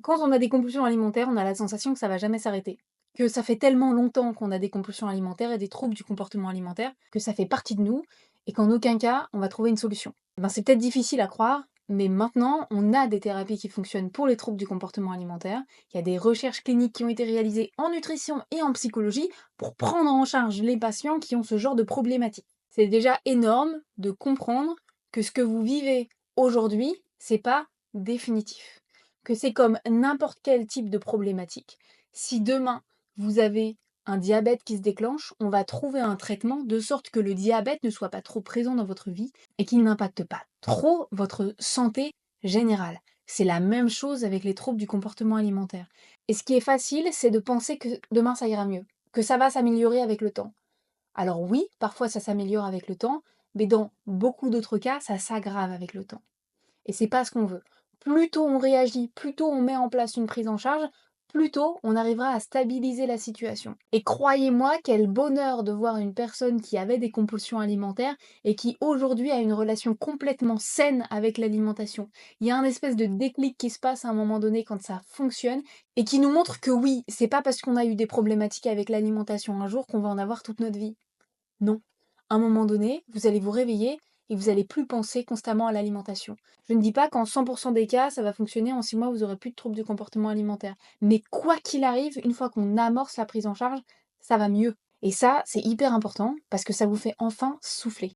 Quand on a des compulsions alimentaires, on a la sensation que ça va jamais s'arrêter. Que ça fait tellement longtemps qu'on a des compulsions alimentaires et des troubles du comportement alimentaire que ça fait partie de nous et qu'en aucun cas on va trouver une solution. Ben, c'est peut-être difficile à croire, mais maintenant on a des thérapies qui fonctionnent pour les troubles du comportement alimentaire. Il y a des recherches cliniques qui ont été réalisées en nutrition et en psychologie pour prendre en charge les patients qui ont ce genre de problématiques. C'est déjà énorme de comprendre que ce que vous vivez aujourd'hui, c'est pas définitif, que c'est comme n'importe quel type de problématique. Si demain, vous avez un diabète qui se déclenche, on va trouver un traitement de sorte que le diabète ne soit pas trop présent dans votre vie et qu'il n'impacte pas trop votre santé générale. C'est la même chose avec les troubles du comportement alimentaire. Et ce qui est facile, c'est de penser que demain ça ira mieux, que ça va s'améliorer avec le temps. Alors oui, parfois ça s'améliore avec le temps, mais dans beaucoup d'autres cas, ça s'aggrave avec le temps. Et c'est pas ce qu'on veut. Plus tôt on réagit, plus tôt on met en place une prise en charge, plus tôt on arrivera à stabiliser la situation. Et croyez-moi, quel bonheur de voir une personne qui avait des compulsions alimentaires et qui aujourd'hui a une relation complètement saine avec l'alimentation. Il y a un espèce de déclic qui se passe à un moment donné quand ça fonctionne et qui nous montre que oui, c'est pas parce qu'on a eu des problématiques avec l'alimentation un jour qu'on va en avoir toute notre vie. Non. À un moment donné, vous allez vous réveiller et vous allez plus penser constamment à l'alimentation. Je ne dis pas qu'en 100% des cas, ça va fonctionner, en 6 mois, vous aurez plus de troubles du comportement alimentaire. Mais quoi qu'il arrive, une fois qu'on amorce la prise en charge, ça va mieux. Et ça, c'est hyper important parce que ça vous fait enfin souffler.